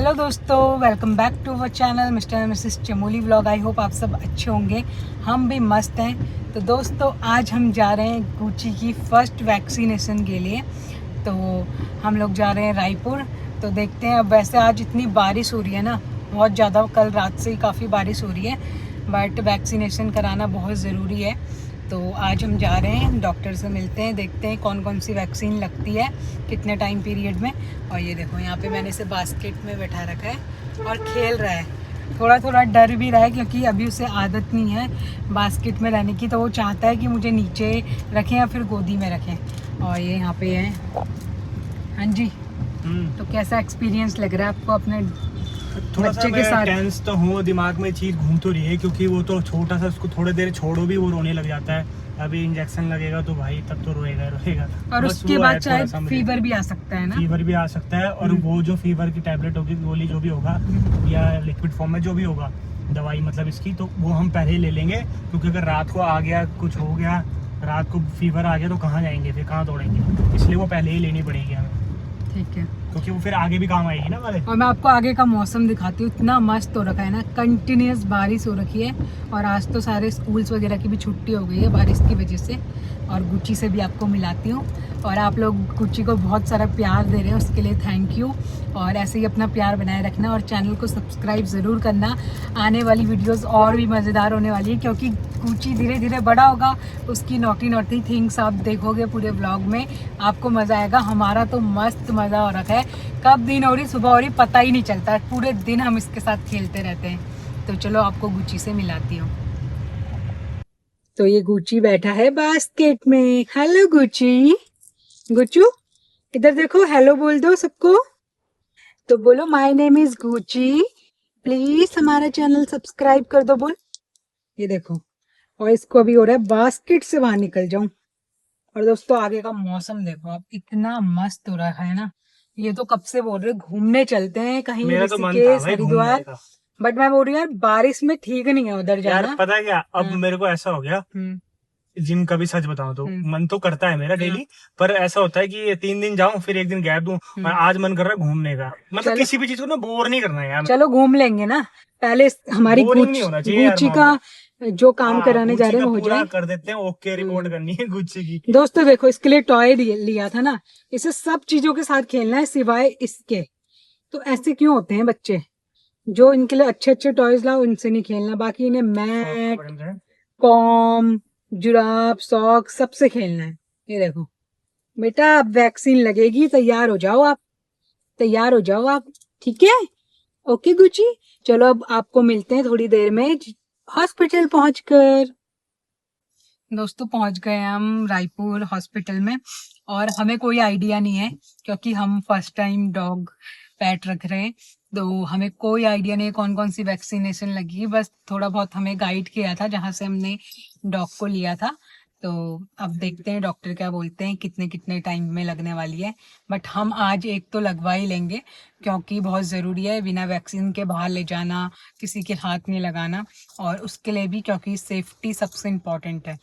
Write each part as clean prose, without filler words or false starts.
Hello दोस्तों, welcome back to our channel mister and missus Chamoli vlog. I hope आप सब अच्छे होंगे, हम भी मस्त हैं। तो दोस्तों आज हम जा रहे हैं गुची की फर्स्ट वैक्सीनेशन के लिए। तो हम लोग जा रहे हैं रायपुर। तो देखते हैं, अब वैसे आज इतनी बारिश हो रही है ना, बहुत ज़्यादा, कल रात से ही काफ़ी बारिश हो रही है, बट वैक्सीनेशन कराना बहुत ज़रूरी है। तो आज हम जा रहे हैं, डॉक्टर से मिलते हैं, देखते हैं कौन कौन सी वैक्सीन लगती है, कितने टाइम पीरियड में। और ये देखो यहाँ पे मैंने इसे बास्केट में बैठा रखा है और खेल रहा है। थोड़ा थोड़ा डर भी रहा है क्योंकि अभी उसे आदत नहीं है बास्केट में रहने की, तो वो चाहता है कि मुझे नीचे रखें या फिर गोदी में रखें। और ये यहाँ पे है। हाँ जी, तो कैसा एक्सपीरियंस लग रहा है आपको अपने बच्चे के साथ? टेंस तो हूँ, दिमाग में चीज़ घूम तो रही है क्योंकि वो तो छोटा सा, उसको थोड़ी देर छोड़ो भी वो रोने लग जाता है। अभी इंजेक्शन लगेगा तो भाई तब तो रोएगा। और उसके बाद शायद फीवर भी आ सकता है ना? फीवर भी आ सकता है, और वो जो फीवर की टैबलेट होगी, गोली जो भी होगा या लिक्विड फॉर्म में जो भी होगा दवाई, मतलब इसकी, तो वो हम पहले ही ले लेंगे। क्योंकि अगर रात को आ गया, कुछ हो गया, रात को फीवर आ गया तो कहाँ जाएंगे, फिर कहाँ दौड़ेंगे, इसलिए वो पहले ही लेनी पड़ेगी हमें। ठीक है, क्योंकि वो फिर आगे भी काम आएगी ना हमारे। और मैं आपको आगे का मौसम दिखाती हूँ। इतना मस्त हो रखा है ना, कंटिन्यूस बारिश हो रखी है। और आज तो सारे स्कूल्स वगैरह की भी छुट्टी हो गई है बारिश की वजह से। और गुची से भी आपको मिलाती हूँ। और आप लोग गुची को बहुत सारा प्यार दे रहे हैं, उसके लिए थैंक यू। और ऐसे ही अपना प्यार बनाए रखना और चैनल को सब्सक्राइब ज़रूर करना। आने वाली वीडियोस और भी मज़ेदार होने वाली है क्योंकि गुची धीरे धीरे बड़ा होगा, उसकी नॉटी नॉटी थिंग्स आप देखोगे पूरे व्लॉग में, आपको मज़ा आएगा। हमारा तो मस्त मज़ा हो रखा है, कब दिन हो रही सुबह हो रही पता ही नहीं चलता, पूरे दिन हम इसके साथ खेलते रहते हैं। तो चलो आपको गुची से मिलाती हूँ। तो ये गुची बैठा है बास्केट में। हेलो गुची, गुचू इधर देखो, हेलो बोल दो सबको। तो बोलो my name is Gucci, please हमारा चैनल सब्सक्राइब कर दो। बोल, ये देखो। और इसको अभी हो रहा है बास्केट से बाहर निकल जाऊं। और दोस्तों आगे का मौसम देखो आप, इतना मस्त हो रहा है ना। ये तो कब से बोल रहे घूमने चलते हैं कहीं, मेरा तो मन था ऋषिकेश, भाई घूमने हरिद्वार, का। बट मैं बोल रही हूँ यार बारिश में ठीक नहीं है उधर यार जाना। पता है क्या, अब हाँ। मेरे को ऐसा हो गया, हम्म। जिम का भी सच बताऊं तो हम्म। मन तो करता है मेरा डेली, पर ऐसा होता है कि ये 3 दिन जाऊं फिर एक दिन गैप दूं। और आज मन कर रहा है घूमने का, मतलब चलो किसी भी चीज को ना बोर नहीं करना है यार। चलो घूम लेंगे ना। पहले हमारी बोरिंग नहीं होना चाहिए यार गुची का मामला। जो काम हाँ, कराने जा गुच्ची रहे हैं का वो हो पूरा जाए। कर देते हैं, ओके रिपोर्ट करनी है गुच्ची की। दोस्तों देखो, इसके लिए टॉय लिया था ना, इसे सब चीजों के साथ खेलना है सिवाय इसके। तो ऐसे क्यों होते हैं बच्चे, जो इनके लिए अच्छे अच्छे टॉयज लाओ इनसे नहीं खेलना, बाकी इन्हें मैट, कॉम, जुराब, सॉक सबसे खेलना है। ये देखो बेटा, अब वैक्सीन लगेगी, तैयार हो जाओ आप, तैयार हो जाओ आप, ठीक है? ओके गुची, चलो अब आपको मिलते हैं थोड़ी देर में हॉस्पिटल पहुंचकर। दोस्तों पहुंच गए हम रायपुर हॉस्पिटल में। और हमें कोई आइडिया नहीं है क्योंकि हम फर्स्ट टाइम डॉग पेट रख रहे हैं, तो हमें कोई आइडिया नहीं है कौन कौन सी वैक्सीनेशन लगी है। बस थोड़ा बहुत हमें गाइड किया था जहाँ से हमने डॉग को लिया था। तो अब देखते हैं डॉक्टर क्या बोलते हैं, कितने कितने टाइम में लगने वाली है। बट हम आज एक तो लगवा ही लेंगे क्योंकि बहुत ज़रूरी है, बिना वैक्सीन के बाहर ले जाना, किसी के हाथ नहीं लगाना। और उसके लिए भी क्योंकि सेफ्टी सबसे इम्पोर्टेंट है।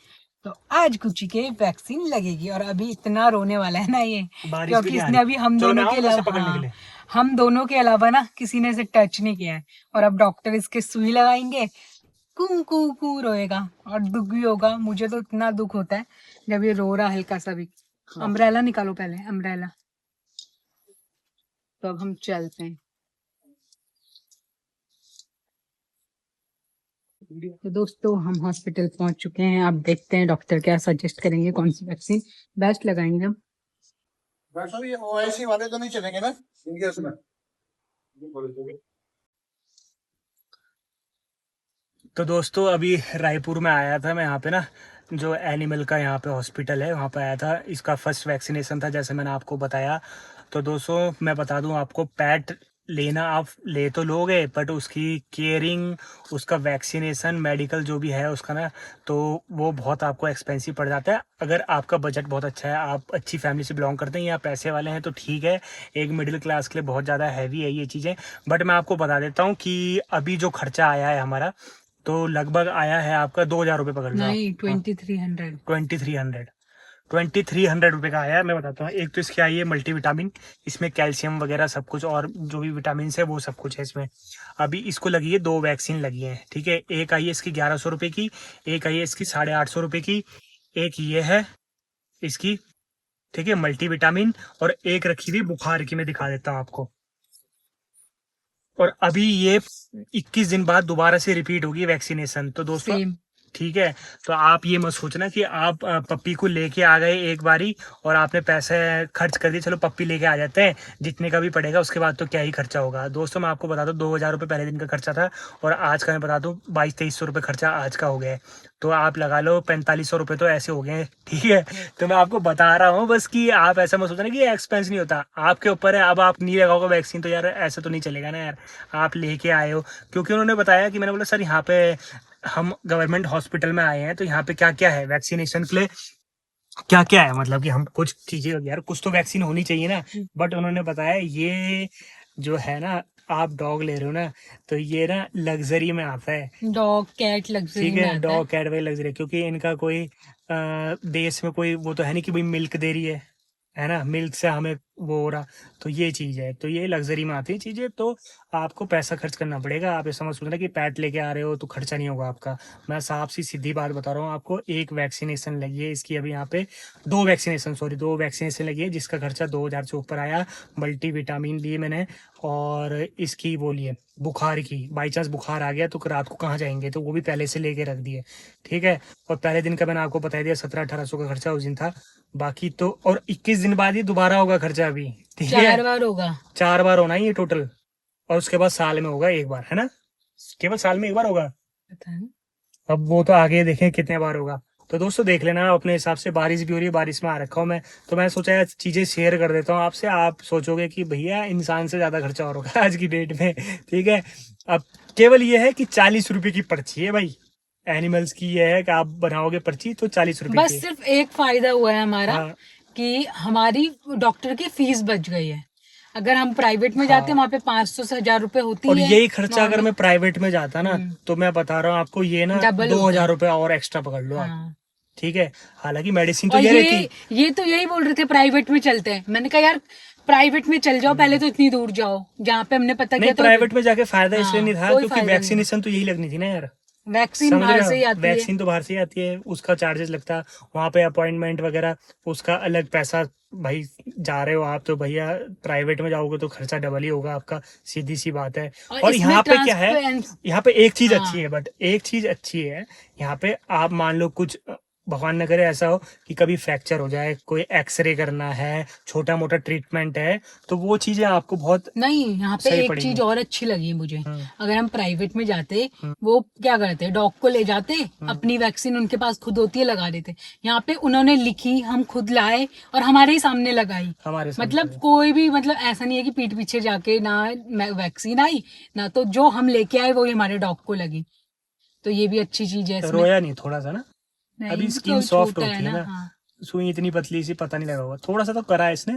तो आज गुची के वैक्सीन लगेगी। और अभी इतना रोने वाला है ना ये, क्योंकि इसने अभी हम दोनों के अलावा, हाँ, हम दोनों के अलावा ना किसी ने इसे टच नहीं किया है। और अब डॉक्टर इसके सुई लगाएंगे, कू कू कू रोएगा और दुख भी होगा। मुझे तो इतना दुख होता है जब ये रो रहा हल्का सा भी। अम्ब्रेला निकालो पहले, अम्ब्रेला। तो अब हम चलते हैं। तो दोस्तों हम हॉस्पिटल पहुंच चुके हैं, अब देखते हैं डॉक्टर क्या सजेस्ट करेंगे, कौन सी वैक्सीन बेस्ट लगाएंगे हम। डॉक्टर ये ओआईसी वाले तो नहीं चलेंगे ना इनके उसमें? तो दोस्तों अभी रायपुर में आया था मैं, यहाँ पे ना जो एनिमल का यहाँ पे हॉस्पिटल है वहाँ पे आया था। इसका फर्स्ट वैक्सीनेशन था जैसे मैंने आपको बताया। तो दोस्तों मैं बता दूँ आपको, पेट लेना आप ले तो लोगे, बट उसकी केयरिंग, उसका वैक्सीनेशन, मेडिकल जो भी है उसका ना, तो वो बहुत आपको एक्सपेंसिव पड़ जाता है। अगर आपका बजट बहुत अच्छा है, आप अच्छी फैमिली से बिलोंग करते हैं या पैसे वाले हैं तो ठीक है, एक मिडिल क्लास के लिए बहुत ज़्यादा हैवी है ये चीज़ें। बट मैं आपको बता देता हूँ कि अभी जो खर्चा आया है हमारा, तो लगभग आया है आपका 2,000 रुपये, पकड़ लो। नहीं, 2300। 2300। 2300 रुपये का आया। मैं बताता हूँ, एक तो इसकी आई है मल्टीविटामिन, इसमें कैल्शियम वगैरह सब कुछ और जो भी विटामिन है वो सब कुछ है इसमें। अभी इसको लगी है 2 वैक्सीन लगी है, ठीक है। एक आई है इसकी 1100 रुपये की, एक आई है इसकी 850 रुपये की, एक ये है इसकी, ठीक है, मल्टीविटामिन, और एक रखी हुई बुखार की, मैं दिखा देता हूँ आपको। और अभी ये 21 दिन बाद दोबारा से रिपीट होगी वैक्सीनेशन। तो दोस्तों सेम। ठीक है, तो आप ये मत सोचना कि आप पप्पी को लेके आ गए एक बारी और आपने पैसे खर्च कर दिए, चलो पप्पी लेके आ जाते हैं, जितने का भी पड़ेगा उसके बाद तो क्या ही खर्चा होगा। दोस्तों मैं आपको बता दूं 2000 रुपये पहले दिन का खर्चा था, और आज का मैं बता दूं 2200-2300 रुपये खर्चा आज का हो गया है। तो आप लगा लो 4500 रुपये तो ऐसे हो गए हैं, ठीक है। तो मैं आपको बता रहा हूँ बस कि आप ऐसा मत सोचना कि ये एक्सपेंस नहीं होता, आपके ऊपर है। अब आप नहीं लगाओगे वैक्सीन तो यार ऐसे तो नहीं चलेगा ना यार, आप लेके आए हो। क्योंकि उन्होंने बताया कि, मैंने बोला सर यहाँ पे हम गवर्नमेंट हॉस्पिटल में आए हैं तो यहाँ पे क्या क्या है वैक्सीनेशन के लिए, क्या क्या है, मतलब कि हम कुछ चीजें, यार कुछ तो वैक्सीन होनी चाहिए ना। बट उन्होंने बताया ये जो है ना, आप डॉग ले रहे हो ना, तो ये ना लग्जरी में आता है, डॉग कैट लग्जरी ठीक में है, आता है। डॉग कैट वाली लग्जरी, क्योंकि इनका कोई देश में कोई वो तो है नहीं कि भाई मिल्क दे रही है ना, मिल्क से हमें वो हो रहा। तो ये चीज़ है, तो ये लग्जरी में आती है चीज़ें, तो आपको पैसा खर्च करना पड़ेगा। आप ये समझ सोचना कि पैट लेके आ रहे हो तो खर्चा नहीं होगा आपका। मैं साफ सी सीधी बात बता रहा हूँ आपको, एक वैक्सीनेशन लगी है इसकी अभी यहाँ पे, दो वैक्सीनेशन लगी है जिसका खर्चा 2000 से ऊपर आया। मल्टीविटामिन लिए मैंने, और इसकी वो लिए बुखार की, बाई चांस बुखार आ गया तो रात को कहाँ जाएंगे, तो वो भी पहले से लेके रख दिए, ठीक है। और पहले दिन का मैंने आपको बता दिया 1700-1800 का खर्चा उस दिन था। बाकी तो, और 21 दिन बाद ही दोबारा होगा खर्चा अभी, ठीक है। 4 बार होगा। 4 बार होना ही ये टोटल, और उसके बाद साल में होगा एक बार, है ना, केवल साल में एक बार होगा। पता नहीं। अब वो तो आगे देखें कितने बार होगा। तो दोस्तों देख लेना अपने हिसाब से। बारिश भी हो रही है, बारिश में आ रखा हूँ मैं, तो मैं सोचा यार चीज़ें शेयर कर देता हूँ आपसे। आप सोचोगे कि भैया इंसान से ज़्यादा खर्चा और होगा आज की डेट में, ठीक है। अब केवल ये है कि 40 रुपये की पर्ची है भाई, एनिमल्स की ये है कि आप बनाओगे पर्ची तो 40 रुपये बस की। सिर्फ एक फायदा हुआ है हमारा, हाँ, कि हमारी डॉक्टर की फीस बच गई है। अगर हम प्राइवेट में जाते हाँ। वहाँ पे 500 से 1000 रुपए होती और है। यही खर्चा अगर मैं प्राइवेट में जाता ना, तो मैं बता रहा हूँ आपको, ये ना डबल 2000 रुपये और एक्स्ट्रा पकड़ लो आप, हाँ। ठीक है। हालांकि मेडिसिन तो और ये रहती, ये तो यही बोल रहे थे प्राइवेट में चलते हैं। मैंने कहा यार प्राइवेट में चल जाओ, पहले तो इतनी दूर जाओ जहाँ पे हमने पता नहीं किया। तो प्राइवेट में जाके फायदा हाँ, इसलिए नहीं था कोई क्योंकि फायदा नहीं वैक्सीनेशन तो यही लगनी थी ना यार, वैक्सीन समझ बाहर रहे से ही हो, आती है। वैक्सीन तो बाहर से ही आती है, उसका चार्जेस लगता है, वहाँ पे अपॉइंटमेंट वगैरह उसका अलग पैसा। भाई जा रहे हो आप तो भैया प्राइवेट में जाओगे तो खर्चा डबल ही होगा आपका, सीधी सी बात है। और इसमें यहाँ पे क्या है, ट्रांसपेरेंस। यहाँ पे एक चीज हाँ। अच्छी है, बट एक चीज अच्छी है यहाँ पे, आप मान लो कुछ भगवान न करे ऐसा हो कि कभी फ्रैक्चर हो जाए, कोई एक्सरे करना है, छोटा मोटा ट्रीटमेंट है, तो वो चीजें आपको बहुत नहीं, यहाँ पे सही एक पड़ेगी। चीज और अच्छी लगी मुझे। अगर हम प्राइवेट में जाते, हम्म। वो क्या करते, डॉग को ले जाते, अपनी वैक्सीन उनके पास खुद होती है, लगा देते। यहाँ पे उन्होंने लिखी, हम खुद लाए और हमारे ही सामने लगाई। हमारे सामने मतलब कोई भी, मतलब ऐसा नहीं है कि पीठ पीछे जाके ना वैक्सीन आई ना, तो जो हम लेके आए वो ही हमारे डॉग को लगी। तो ये भी अच्छी चीज है इसमें। रोया नहीं थोड़ा सा ना, नहीं, अभी तो स्किन सॉफ्ट छोटा होती है ना, हाँ। सुई इतनी पतली सी, पता नहीं लगा होगा, थोड़ा सा तो करा है इसने,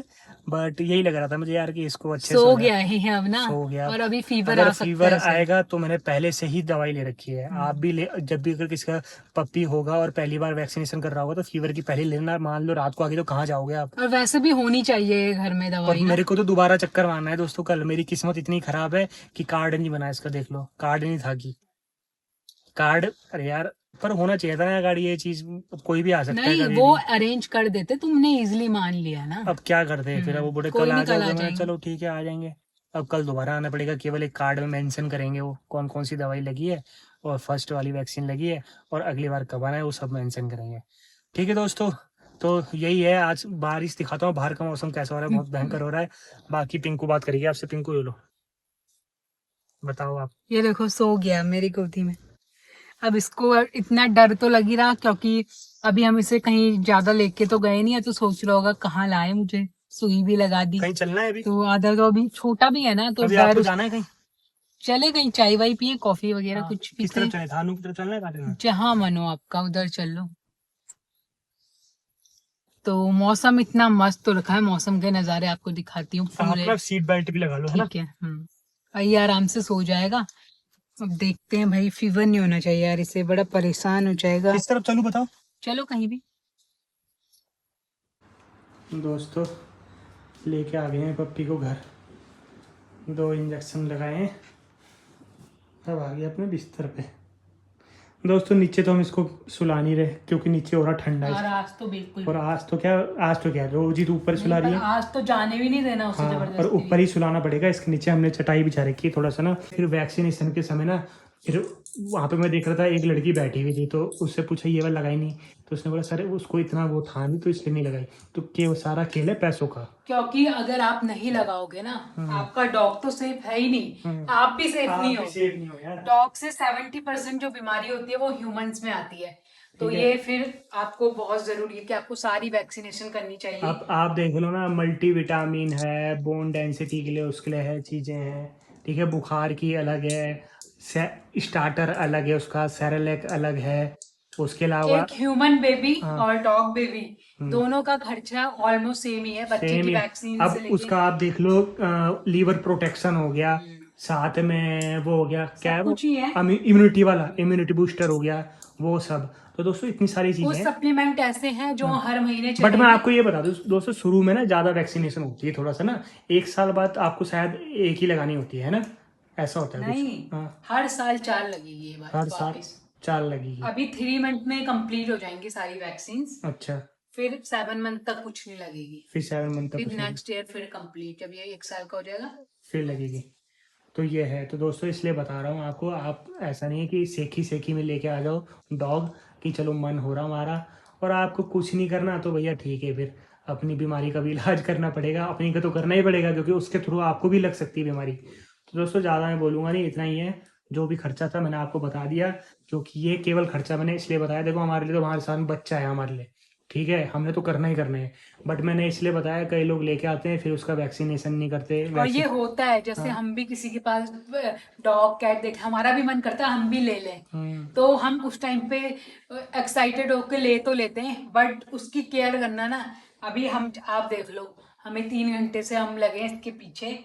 बट यही लग रहा था मुझे यार कि इसको अच्छे से सो हो गया है अब ना, सो गया। और अभी फीवर अगर आ सकता फीवर है उसे। आएगा तो मैंने पहले से ही दवाई ले रखी है, आप भी ले, जब भी अगर किसी का पप्पी होगा और पहली बार वैक्सीनेशन कर रहा होगा तो फीवर की पहले लेना, मान लो रात को आगे तो कहाँ जाओगे आप। और वैसे भी होनी चाहिए घर में और दवाई ना। मेरे को तो दोबारा चक्कर मारना है दोस्तों कल, मेरी किस्मत इतनी खराब है कि कार्ड नहीं बना इसका, देख लो कार्ड नहीं था कि कार्ड, अरे यार पर होना चाहिए था ना गाड़ी, ये चीज कोई भी आ सकता है नहीं, कभी वो भी। अरेंज कर देते, तुमने इजीली मान लिया ना। अब क्या करते हैं फिर, अब वो बोले कोई कल आ नहीं, कल जाओगे, आ मैं जाएंगे। चलो ठीक है आ जाएंगे। अब कल दोबारा आना पड़ेगा, केवल एक कार्ड में मेंशन करेंगे वो कौन कौन सी दवाई लगी है और फर्स्ट वाली वैक्सीन लगी है, और अगली बार कब आना है वो सब मेंशन करेंगे, ठीक है दोस्तों। तो यही है, आज बारिश दिखाता हूँ बाहर का मौसम कैसा हो रहा है, बहुत भयंकर हो रहा है। बाकी पिंकू बात करिए आपसे, पिंकू ये लो बताओ आप। ये देखो सो गया मेरी गोदी में। अब इसको इतना डर तो लग ही रहा, क्योंकि अभी हम इसे कहीं ज्यादा लेके तो गए नहीं है, तो सोच रहा होगा कहाँ लाए, मुझे सुई भी लगा दी। कहीं चलना है अभी, तो आदर तो अभी छोटा भी है ना, तो अभी डर। आपको जाना है कहीं, चले कहीं चाय वाय पिए, कॉफी वगैरह हाँ, कुछ किस पीते। तरफ चले, थानू की तरफ चलना है काटे में? जहाँ मन हो आपका उधर चल लो। तो मौसम इतना मस्त तो रखा है, मौसम के नज़ारे आपको दिखाती हूँ आप पूरे। ना सीट बेल्ट भी लगा लो, है ना। ठीक है। आइए आराम से सो जाएगा। अब देखते हैं भाई, फीवर नहीं होना चाहिए यार, इसे बड़ा परेशान हो जाएगा। किस तरफ चलूं बताओ। चलो कहीं भी। दोस्तों लेके आ गए हैं पप्पी को घर, 2 इंजेक्शन लगाए हैं, अब आ गया अपने बिस्तर पे। दोस्तों नीचे तो हम इसको सुला नहीं रहे क्योंकि नीचे हो रहा ठंडा और है। आज तो बिल्कुल और आज तो क्या रोज ही तो ऊपर सुला रही है। आज तो जाने भी नहीं देना उसे हाँ, और जबरदस्ती। ऊपर ही सुलाना पड़ेगा। इसके नीचे हमने चटाई बिछा रखी है थोड़ा सा ना। फिर वैक्सीनेशन के समय ना, फिर वहाँ पे मैं देख रहा था एक लड़की बैठी हुई थी, तो उससे पूछा ये वाला लगाई नहीं, तो उसने बोला सर उसको इतना वो था नहीं तो इसलिए नहीं लगाई। तो क्या वो सारा खेल है पैसों का। क्योंकि अगर आप नहीं लगाओगे ना, आपका डॉग तो सेफ है ही नहीं, आप भी सेफ नहीं हो। सेफ नहीं हो यार। डॉग से 70% जो बीमारी होती है वो ह्यूमंस में आती है। तो ठीक है। ये फिर आपको बहुत जरूरी है कि आपको सारी वैक्सीनेशन करनी चाहिए। आप देख लो ना, मल्टीविटामिन है, बोन डेंसिटी के लिए उसके लिए है, चीज़ें हैं। ठीक है, बुखार की अलग है, स्टार्टर अलग है, उसका सेरेलैक अलग है। उसके अलावा एक ह्यूमन बेबी हाँ। और डॉग बेबी दोनों का खर्चा ऑलमोस्ट सेम ही है, बच्चे सेम की ही। वैक्सीन अब से लेके उसका आप देख लो, लीवर प्रोटेक्शन हो गया, साथ में वो हो गया, क्या है वो, कुछ ही है। इम्यूनिटी वाला, इम्यूनिटी बूस्टर हो गया, वो सब। तो दोस्तों इतनी सारी वो चीजें हैं। सप्लीमेंट ऐसे हैं जो हर महीने बट मैं चलेंगे। आपको ये बता दूं दोस्तों, शुरू में ना ज्यादा वैक्सीनेशन होती है थोड़ा सा ना, 1 साल बाद आपको शायद एक ही लगानी होती है ना, ऐसा होता है नहीं, कुछ। हाँ, हर साल 4 लगेगी ये बात हर साल वापिस। 4 लगेगी। अभी 3 मंथ में कंप्लीट हो जाएंगी सारी वैक्सीन, अच्छा, फिर 7 मंथ तक कुछ नहीं लगेगी, फिर 7 मंथ तक फिर कुछ नहीं, नेक्स्ट ईयर फिर कंप्लीट, जब ये 1 साल का हो जाएगा फिर लगेगी। तो ये है। तो दोस्तों इसलिए बता रहा हूँ आपको, आप ऐसा नहीं है कि सेखी में लेके आ जाओ डॉग कि चलो मन हो रहा हमारा और आपको कुछ नहीं करना, तो भैया ठीक है, फिर अपनी बीमारी का भी इलाज करना पड़ेगा। अपनी का तो करना ही पड़ेगा क्योंकि उसके थ्रू आपको भी लग सकती है बीमारी। तो दोस्तों ज़्यादा मैं बोलूँगा नहीं, इतना ही है। जो भी खर्चा था मैंने आपको बता दिया, क्योंकि ये केवल खर्चा मैंने इसलिए बताया, देखो हमारे लिए तो हमारे साथ बच्चा है हमारे लिए, ठीक है, हमने तो करना ही करना है। बट मैंने इसलिए बताया, कई लोग लेके आते हैं फिर उसका वैक्सीनेशन नहीं करते। और ये होता है जैसे हम भी किसी के पास डॉग कैट देख, हमारा भी मन करता है हम भी ले लें, तो हम उस टाइम पे एक्साइटेड होकर ले तो लेते हैं, बट उसकी केयर करना ना, अभी हम आप देख लो, हमें 3 घंटे से हम लगे हैं इसके पीछे।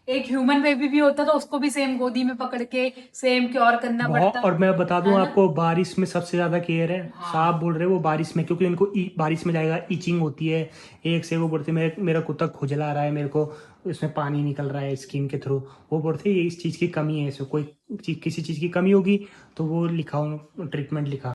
एक ह्यूमन बेबी भी होता तो उसको भी सेम गोदी में पकड़ के सेम क्योर करना पड़ता। और मैं बता दूं है ना? आपको, बारिश में सबसे ज्यादा केयर है। साहब बोल रहे हैं वो बारिश में, क्योंकि इनको बारिश में जाएगा, इचिंग होती है। एक से वो बोलते मेरा कुत्ता खुजला रहा है, मेरे को इसमें पानी निकल रहा है स्किन के थ्रू। वो बोलते हैं ये इस चीज की कमी है, इसमें कोई किसी चीज की कमी होगी तो वो लिखा ट्रीटमेंट लिखा।